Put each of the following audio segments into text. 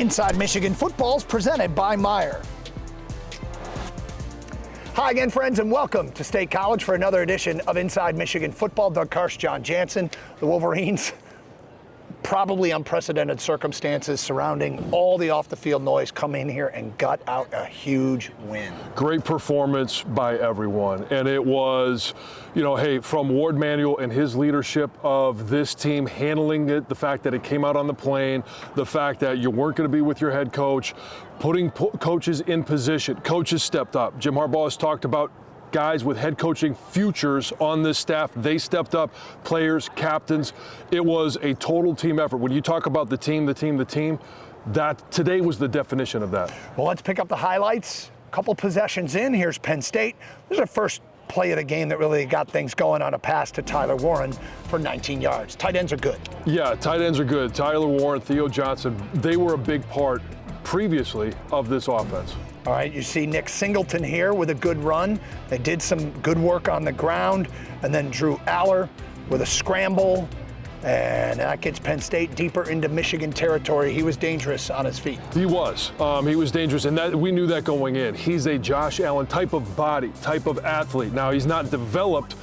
Inside Michigan Football is presented by Meyer. Hi again, friends, and welcome to State College for another edition of Inside Michigan Football. Doug Karsch, John Jansen, the Wolverines. Probably unprecedented circumstances surrounding all the off-the-field noise, come in here and gut out a huge win. Great performance by everyone. And it was, hey, from Ward Manuel and his leadership of this team handling it, the fact that it came out on the plane, the fact that you weren't going to be with your head coach, putting coaches in position. Coaches stepped up. Jim Harbaugh has talked about guys with head coaching futures on this staff. They stepped up, players, captains. It was a total team effort. When you talk about the team, that today was the definition of that. Well, let's pick up the highlights. A couple possessions in. Here's Penn State. This is our first play of the game that really got things going on a pass to Tyler Warren for 19 yards. Tight ends are good. Yeah, tight ends are good. Tyler Warren, Theo Johnson, they were a big part previously of this offense. All right, you see Nick Singleton here with a good run. They did some good work on the ground. And then Drew Aller with a scramble. And that gets Penn State deeper into Michigan territory. He was dangerous on his feet. He was dangerous, and that we knew that going in. He's a Josh Allen type of body, type of athlete. Now, he's not developed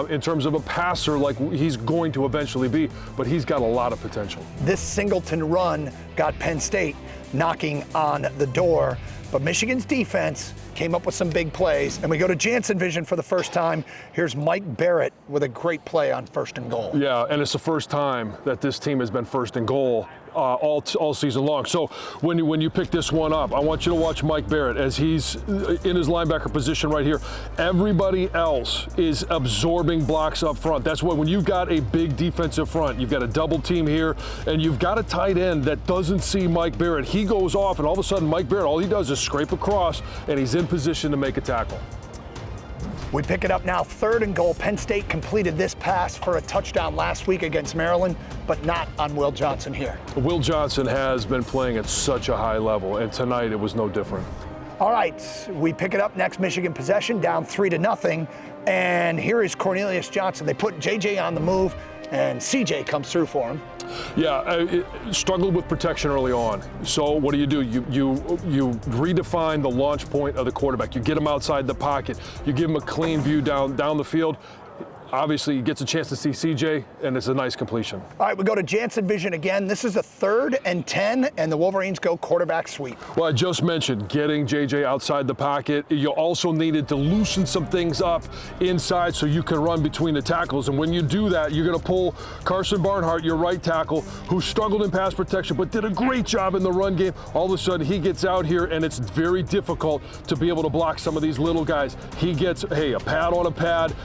in terms of a passer like he's going to eventually be, but he's got a lot of potential. This Singleton run got Penn State knocking on the door. But Michigan's defense came up with some big plays. And we go to Jansen Vision for the first time. Here's Mike Barrett with a great play on 1st and goal. Yeah, and it's the first time that this team has been 1st and goal all season long. So when you pick this one up, I want you to watch Mike Barrett as he's in his linebacker position right here. Everybody else is absorbing blocks up front. That's why when you've got a big defensive front, you've got a double team here, and you've got a tight end that doesn't see Mike Barrett. He goes off, and all of a sudden Mike Barrett, all he does is scrape across, and he's in position to make a tackle. We pick it up now, 3rd and goal. Penn State completed this pass for a touchdown last week against Maryland, but not on Will Johnson here. Will Johnson has been playing at such a high level, and tonight it was no different. All right, we pick it up next Michigan possession, down 3-0, and here is Cornelius Johnson. They put JJ on the move, and CJ comes through for him. Yeah, struggled with protection early on. So what do? You redefine the launch point of the quarterback. You get him outside the pocket. You give him a clean view down the field. Obviously, he gets a chance to see CJ, and it's a nice completion. All right, we go to Jansen Vision again. This is a 3rd and 10, and the Wolverines go quarterback sweep. Well, I just mentioned getting JJ outside the pocket. You also needed to loosen some things up inside so you can run between the tackles. And when you do that, you're going to pull Carson Barnhart, your right tackle, who struggled in pass protection but did a great job in the run game. All of a sudden, he gets out here, and it's very difficult to be able to block some of these little guys. He gets, a pad on a pad,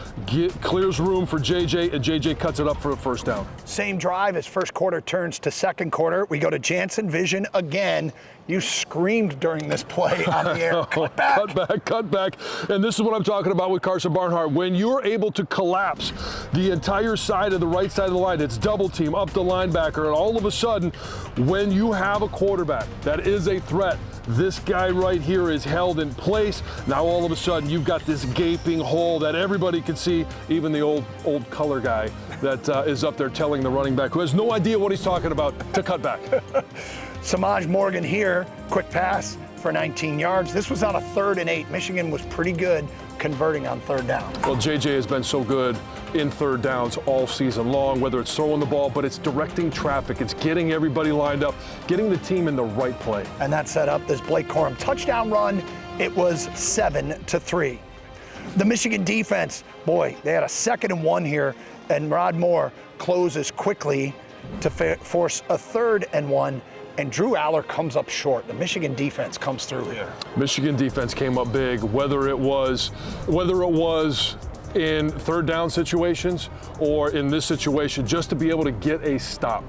clears room for JJ, and JJ cuts it up for a 1st down. Same drive as 1st quarter turns to 2nd quarter. We go to Jansen Vision again. You screamed during this play on the air. Cut back. Cut back. And this is what I'm talking about with Carson Barnhart. When you're able to collapse the entire side of the right side of the line, it's double team up the linebacker, and all of a sudden, when you have a quarterback that is a threat, this guy right here is held in place. Now all of a sudden, you've got this gaping hole that everybody can see, even the old color guy that is up there telling the running back, who has no idea what he's talking about, to cut back. Samaj Morgan here, quick pass for 19 yards. This was on a 3rd and 8. Michigan was pretty good converting on 3rd down. Well, JJ has been so good in 3rd downs all season long, whether it's throwing the ball, but it's directing traffic. It's getting everybody lined up, getting the team in the right play. And that set up this Blake Corum touchdown run. It was 7-3. The Michigan defense, boy, they had a 2nd and 1 here, and Rod Moore closes quickly to force a 3rd and 1. And Drew Aller comes up short. The Michigan defense comes through here. Michigan defense came up big, whether it was in 3rd down situations or in this situation, just to be able to get a stop.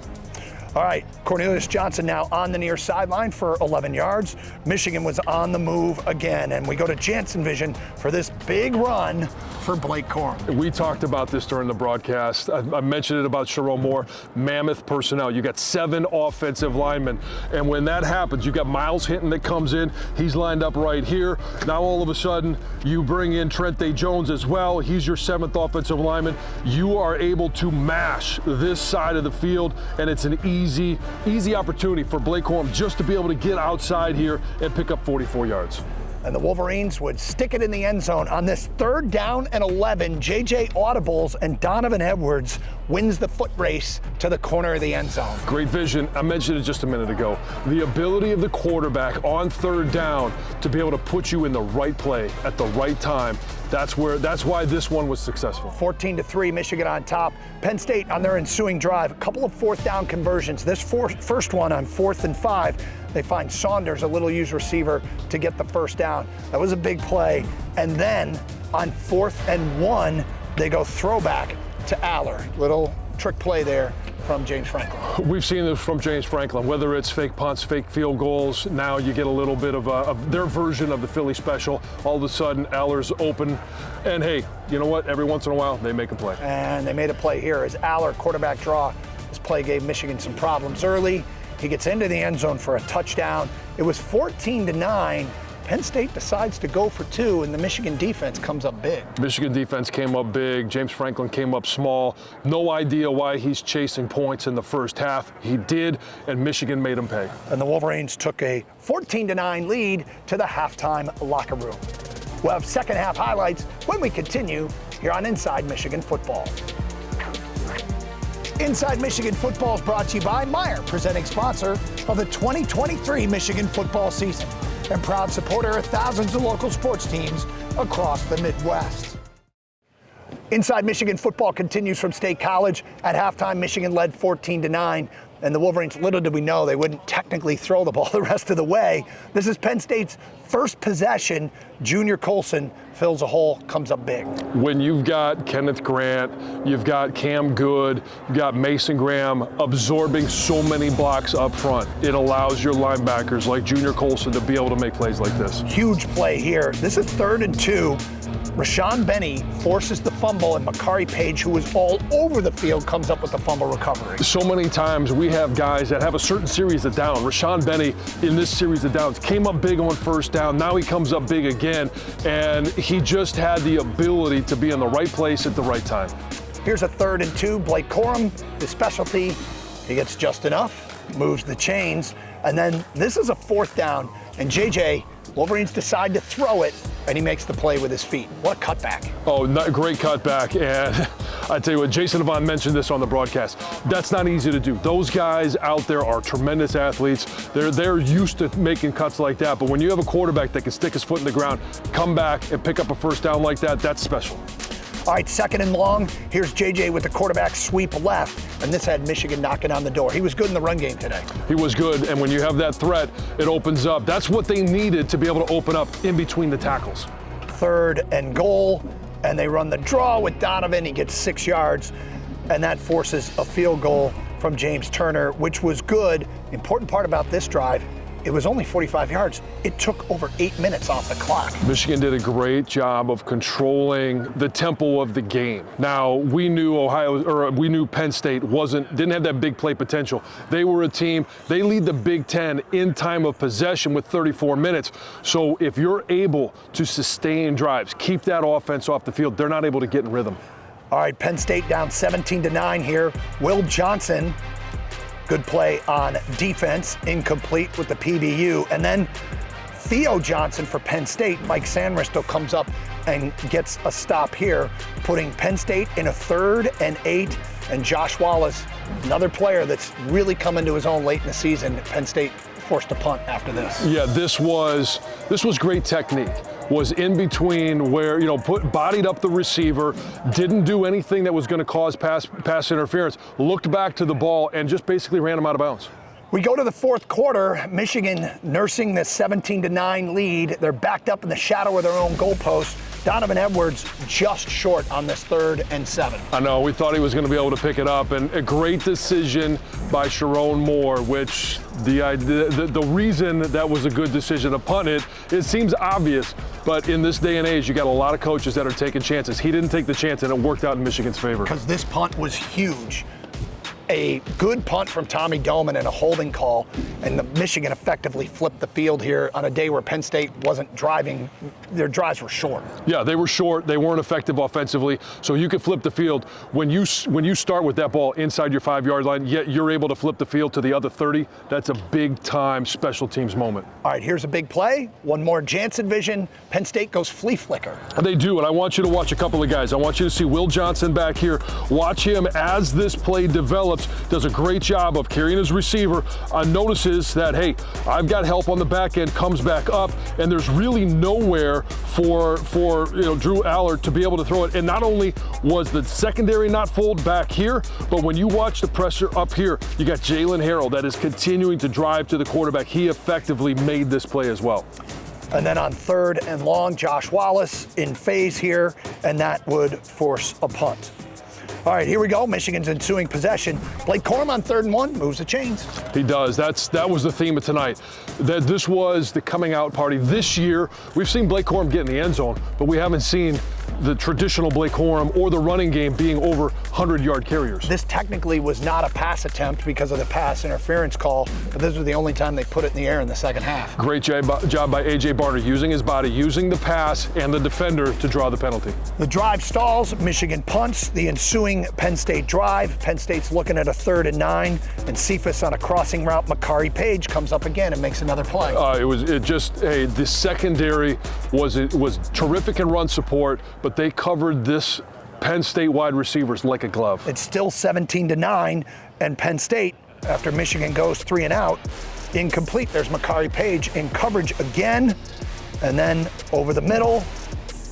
All right, Cornelius Johnson now on the near sideline for 11 yards. Michigan was on the move again, and we go to Jansen Vision for this big run for Blake Corum. We talked about this during the broadcast. I mentioned it about Sharon Moore, mammoth personnel. You got 7 offensive linemen, and when that happens, you got Miles Hinton that comes in. He's lined up right here. Now all of a sudden, you bring in Trente Jones as well. He's your 7th offensive lineman. You are able to mash this side of the field, and it's an easy easy opportunity for Blake Corum just to be able to get outside here and pick up 44 yards. And the Wolverines would stick it in the end zone. On this 3rd down and 11, J.J. audibles, and Donovan Edwards wins the foot race to the corner of the end zone. Great vision. I mentioned it just a minute ago. The ability of the quarterback on 3rd down to be able to put you in the right play at the right time. That's why this one was successful. 14-3, Michigan on top. Penn State on their ensuing drive, a couple of 4th down conversions. This first one on 4th and 5, they find Saunders, a little used receiver, to get the 1st down. That was a big play. And then on 4th and 1, they go throwback to Aller. Little trick play there from James Franklin. We've seen this from James Franklin, whether it's fake punts, fake field goals. Now you get a little bit of their version of the Philly special. All of a sudden, Aller's open. And hey, you know what? Every once in a while, they make a play. And they made a play here as Aller, quarterback draw. This play gave Michigan some problems early. He gets into the end zone for a touchdown. It was 14-9. Penn State decides to go for 2, and the Michigan defense comes up big. Michigan defense came up big. James Franklin came up small. No idea why he's chasing points in the first half. He did, and Michigan made him pay. And the Wolverines took a 14-9 lead to the halftime locker room. We'll have second half highlights when we continue here on Inside Michigan Football. Inside Michigan Football is brought to you by Meijer, presenting sponsor of the 2023 Michigan football season and proud supporter of thousands of local sports teams across the Midwest. Inside Michigan Football continues from State College. At halftime, Michigan led 14-9, and the Wolverines, little did we know, they wouldn't technically throw the ball the rest of the way. This is Penn State's first possession. Junior Colson fills a hole, comes up big. When you've got Kenneth Grant, you've got Cam Good, you've got Mason Graham absorbing so many blocks up front, it allows your linebackers like Junior Colson to be able to make plays like this. Huge play here. This is 3rd and 2. Rashawn Benny forces the fumble, and Makari Page, who was all over the field, comes up with the fumble recovery. So many times we have guys that have a certain series of down. Rashawn Benny in this series of downs came up big on 1st down. Now he comes up big again, and he just had the ability to be in the right place at the right time. Here's a 3rd and 2. Blake Corum, his specialty. He gets just enough, moves the chains, and then this is a 4th down, and JJ, Wolverines decide to throw it, and he makes the play with his feet. What a cutback. Oh, great cutback. And I tell you what, Jason Devon mentioned this on the broadcast. That's not easy to do. Those guys out there are tremendous athletes. They're used to making cuts like that. But when you have a quarterback that can stick his foot in the ground, come back and pick up a 1st down like that, that's special. All right, 2nd and long. Here's JJ with the quarterback sweep left, and this had Michigan knocking on the door. He was good in the run game today. He was good, and when you have that threat, it opens up. That's what they needed to be able to open up in between the tackles. 3rd and goal, and they run the draw with Donovan. He gets 6 yards, and that forces a field goal from James Turner, which was good. The important part about this drive, it was only 45 yards. It took over 8 minutes off the clock. Michigan did a great job of controlling the tempo of the game. Now, we knew Penn State didn't have that big play potential. They were a team, they lead the Big Ten in time of possession with 34 minutes. So if you're able to sustain drives, keep that offense off the field, they're not able to get in rhythm. All right, Penn State down 17-9 here. Will Johnson, good play on defense, incomplete with the PBU. And then Theo Johnson for Penn State. Mike Sanristo comes up and gets a stop here, putting Penn State in a 3rd and 8. And Josh Wallace, another player that's really come into his own late in the season. Penn State forced to punt after this. Yeah, this was great technique. Was in between where, bodied up the receiver, didn't do anything that was going to cause pass interference, looked back to the ball, and just basically ran him out of bounds. We go to the 4th quarter. Michigan nursing the 17-9 lead. They're backed up in the shadow of their own goalpost. Donovan Edwards just short on this 3rd and 7. I know, we thought he was going to be able to pick it up, and a great decision by Sharon Moore, which the reason that was a good decision to punt it seems obvious, but in this day and age, you got a lot of coaches that are taking chances. He didn't take the chance, and it worked out in Michigan's favor. Because this punt was huge. a good punt from Tommy Doman and a holding call, and the Michigan effectively flipped the field here on a day where Penn State wasn't driving. Their drives were short. Yeah, they were short. They weren't effective offensively, so you could flip the field. When you start with that ball inside your 5-yard line, yet you're able to flip the field to the other 30, that's a big-time special teams moment. All right, here's a big play. One more Jansen vision. Penn State goes flea flicker. They do, and I want you to watch a couple of guys. I want you to see Will Johnson back here. Watch him as this play develops. Does a great job of carrying his receiver, notices that, hey, I've got help on the back end, comes back up, and there's really nowhere for Drew Allard to be able to throw it. And not only was the secondary not full back here, but when you watch the pressure up here, you got Jalen Harrell that is continuing to drive to the quarterback. He effectively made this play as well. And then on 3rd and long, Josh Wallace in phase here, and that would force a punt. All right, here we go. Michigan's ensuing possession. Blake Corum on 3rd and 1 moves the chains. He does. That was the theme of tonight. That this was the coming out party. This year, we've seen Blake Corum get in the end zone, but we haven't seen the traditional Blake Corum or the running game being over 100-yard carriers. This technically was not a pass attempt because of the pass interference call, but this was the only time they put it in the air in the second half. Great job by A.J. Barner, using his body, using the pass and the defender to draw the penalty. The drive stalls. Michigan punts the ensuing Penn State drive. Penn State's looking at a 3rd and 9, and Cephas on a crossing route. Makari Page comes up again and makes another play. The secondary was terrific in run support, but they covered this Penn State wide receivers like a glove. It's still 17-9, and Penn State, after Michigan goes 3 and out, incomplete. There's Makari Page in coverage again, and then over the middle,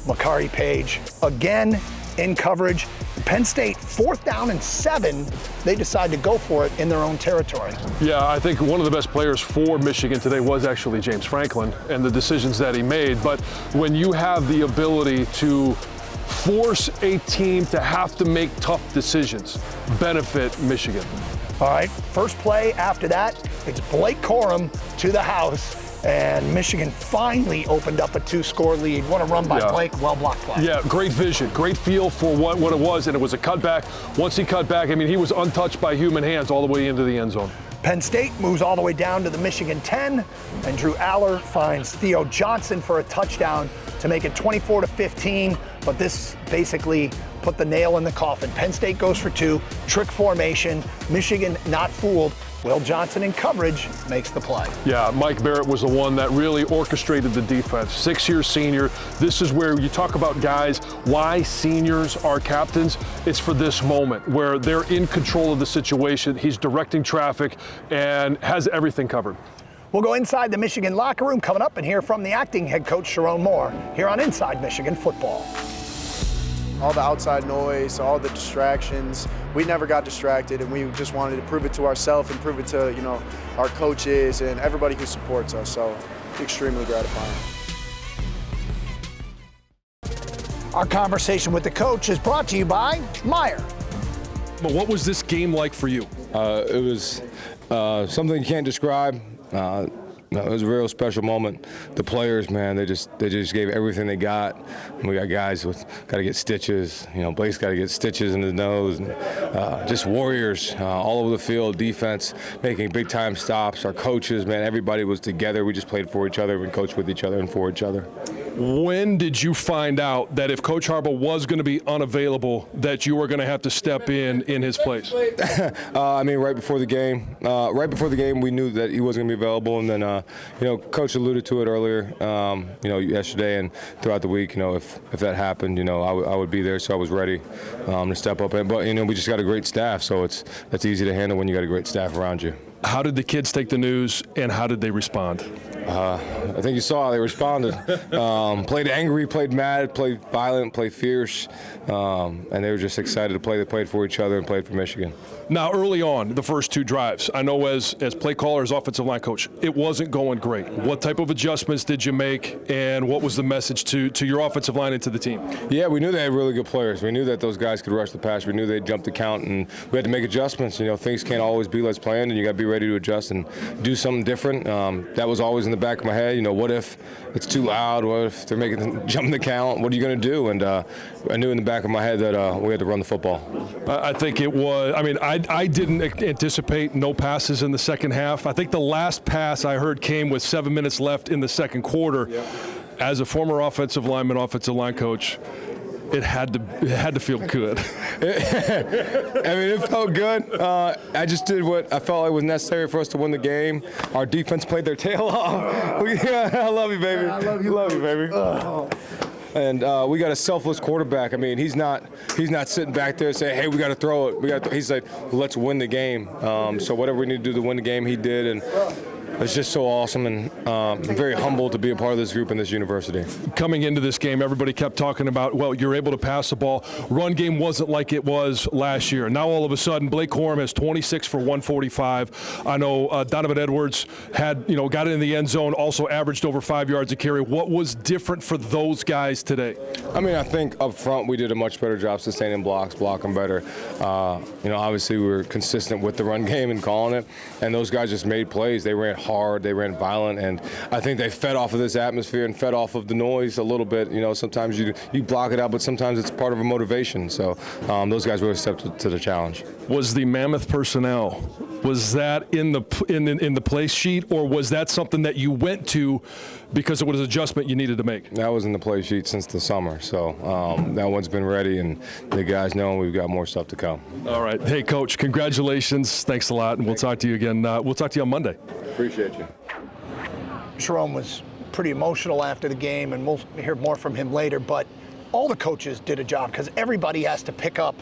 Makari Page again in coverage. Penn State, 4th down and 7, they decide to go for it in their own territory. Yeah, I think one of the best players for Michigan today was actually James Franklin and the decisions that he made. But when you have the ability to force a team to have to make tough decisions, benefit Michigan. All right, first play after that, it's Blake Corum to the house. And Michigan finally opened up a 2-score lead. What a run by Blake, well-blocked play. Yeah, great vision, great feel for what it was, and it was a cutback. Once he cut back, I mean, he was untouched by human hands all the way into the end zone. Penn State moves all the way down to the Michigan 10, and Drew Allard finds Theo Johnson for a touchdown to make it 24-15, but this basically put the nail in the coffin. Penn State goes for 2, trick formation, Michigan not fooled. Will Johnson in coverage makes the play. Yeah, Mike Barrett was the one that really orchestrated the defense. 6-year senior. This is where you talk about guys, why seniors are captains. It's for this moment where they're in control of the situation. He's directing traffic and has everything covered. We'll go inside the Michigan locker room coming up and hear from the acting head coach, Sharon Moore, here on Inside Michigan Football. All the outside noise, all the distractions, we never got distracted, and we just wanted to prove it to ourselves and prove it to, our coaches and everybody who supports us. So extremely gratifying. Our conversation with the coach is brought to you by Meyer. But what was this game like for you? It was something you can't describe. It was a real special moment. The players, man, they just gave everything they got. And we got guys with got to get stitches. Blake's got to get stitches in his nose. And, just warriors all over the field. Defense making big time stops. Our coaches, man, everybody was together. We just played for each other. We coached with each other and for each other. When did you find out that if Coach Harbaugh was going to be unavailable, that you were going to have to step in his place? Right before the game. Right before the game, we knew that he wasn't going to be available, and then, Coach alluded to it earlier, yesterday and throughout the week. If that happened, I would be there, so I was ready to step up. But we just got a great staff, so that's easy to handle when you got a great staff around you. How did the kids take the news, and how did they respond? I think you saw they responded. Played angry, played mad, played violent, played fierce, and they were just excited to play. They played for each other and played for Michigan. Now, early on, the first 2 drives, I know as play caller, as offensive line coach, it wasn't going great. What type of adjustments did you make, and what was the message to your offensive line and to the team? Yeah, we knew they had really good players. We knew that those guys could rush the pass. We knew they'd jump the count, and we had to make adjustments. Things can't always be let's planned, and you got to be ready ready to adjust and do something different. That was always in the back of my head. What if it's too loud? What if they're making them jump the count? What are you going to do? And I knew in the back of my head that we had to run the football. I think it was. I mean, I didn't anticipate no passes in the second half. I think the last pass I heard came with 7 minutes left in the second quarter. Yeah. As a former offensive line coach, it had to feel good. I mean, it felt good. I just did what I felt like was necessary for us to win the game. Our defense played their tail off. I love you, baby. I love you, baby. And we got a selfless quarterback. I mean, he's not sitting back there saying, "Hey, we got to throw it." He's like, "Let's win the game." So whatever we need to do to win the game, he did, and it's just so awesome, and I'm very humbled to be a part of this group and this university. Coming into this game, everybody kept talking about, well, you're able to pass the ball. Run game wasn't like it was last year. Now all of a sudden, Blake Corum has 26 for 145. I know Donovan Edwards got it in the end zone, also averaged over 5 yards a carry. What was different for those guys today? I mean, I think up front we did a much better job sustaining blocks, blocking better. Obviously we were consistent with the run game and calling it, and those guys just made plays. They ran hard, they ran violent, and I think they fed off of this atmosphere and fed off of the noise a little bit. Sometimes you block it out, but sometimes it's part of a motivation. So those guys really stepped up to the challenge. Was the Mammoth personnel, was that in the play sheet, or was that something that you went to because it was an adjustment you needed to make? That was in the play sheet since the summer, so that one's been ready, and the guys know we've got more stuff to come. All right. Hey, Coach, congratulations. Thanks a lot, and we'll talk to you again. We'll talk to you on Monday. Appreciate you. Sherrone was pretty emotional after the game, and we'll hear more from him later, but all the coaches did a job because everybody has to pick up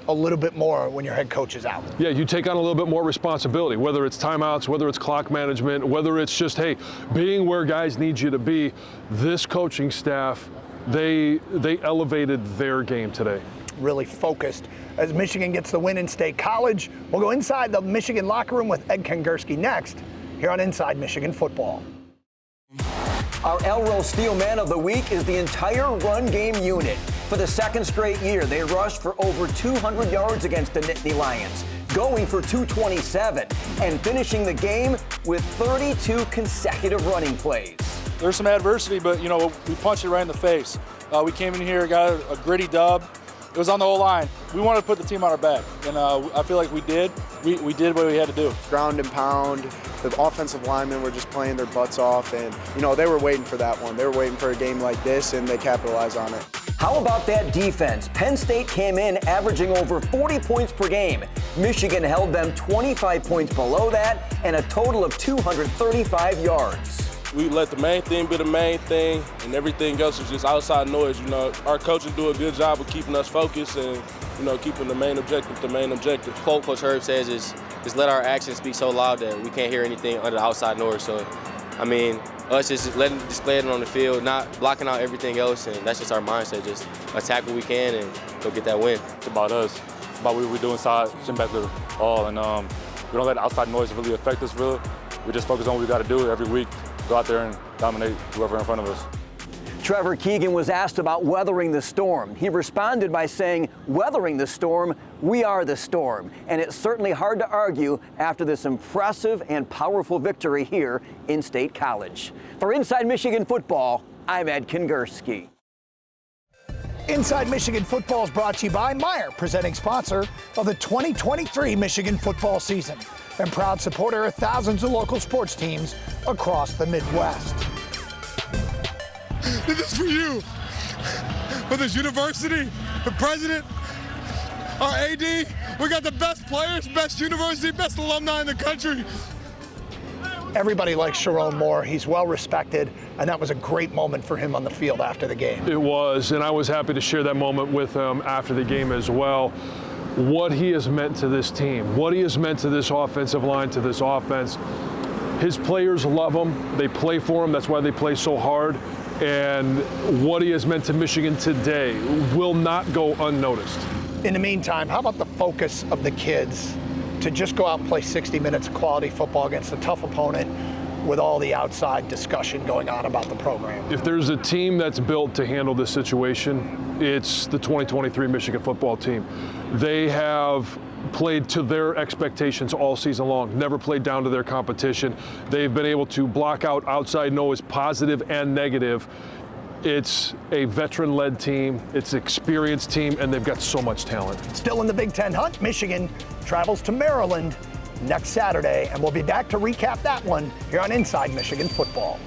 a little bit more when your head coach is out. Yeah, you take on a little bit more responsibility, whether it's timeouts, whether it's clock management, whether it's just, hey, being where guys need you to be. This coaching staff, they elevated their game today. Really focused. As Michigan gets the win in State College, we'll go inside the Michigan locker room with Ed Kongerski next, here on Inside Michigan Football. Our Elro Steel Man of the Week is the entire run game unit. For the second straight year, they rushed for over 200 yards against the Nittany Lions, going for 227, and finishing the game with 32 consecutive running plays. There's some adversity, but, we punched it right in the face. We came in here, got a gritty dub. It was on the O-line. We wanted to put the team on our back, and I feel like we did. We did what we had to do. Ground and pound. The offensive linemen were just playing their butts off, and, they were waiting for that one. They were waiting for a game like this, and they capitalized on it. How about that defense? Penn State came in averaging over 40 points per game. Michigan held them 25 points below that and a total of 235 yards. We let the main thing be the main thing, and everything else is just outside noise. Our coaches do a good job of keeping us focused and, keeping the main objective the main objective. Coach Herb says is let our actions speak so loud that we can't hear anything under the outside noise. So, us just letting display it on the field, not blocking out everything else, and that's just our mindset. Just attack what we can and go get that win. It's about us. It's about what we do inside, send back the ball, and we don't let the outside noise really affect us. Really, we just focus on what we got to do every week. Go out there and dominate whoever in front of us. Trevor Keegan was asked about weathering the storm. He responded by saying, "Weathering the storm, we are the storm." And it's certainly hard to argue after this impressive and powerful victory here in State College. For Inside Michigan Football, I'm Ed Kongerski. Inside Michigan Football is brought to you by Meijer, presenting sponsor of the 2023 Michigan football season and proud supporter of thousands of local sports teams across the Midwest. This is for you, for this university, the president, our AD. We got the best players, best university, best alumni in the country. Everybody likes Sherrone Moore. He's well respected, and that was a great moment for him on the field after the game. It was, and I was happy to share that moment with him after the game as well. What he has meant to this team, what he has meant to this offensive line, to this offense. His players love him. They play for him. That's why they play so hard. And what he has meant to Michigan today will not go unnoticed. In the meantime, how about the focus of the kids to just go out and play 60 minutes of quality football against a tough opponent with all the outside discussion going on about the program? If there's a team that's built to handle this situation, it's the 2023 Michigan football team. They have played to their expectations all season long, never played down to their competition. They've been able to block out outside noise, positive and negative. It's a veteran-led team, it's an experienced team, and they've got so much talent. Still in the Big Ten hunt, Michigan travels to Maryland next Saturday, and we'll be back to recap that one here on Inside Michigan Football.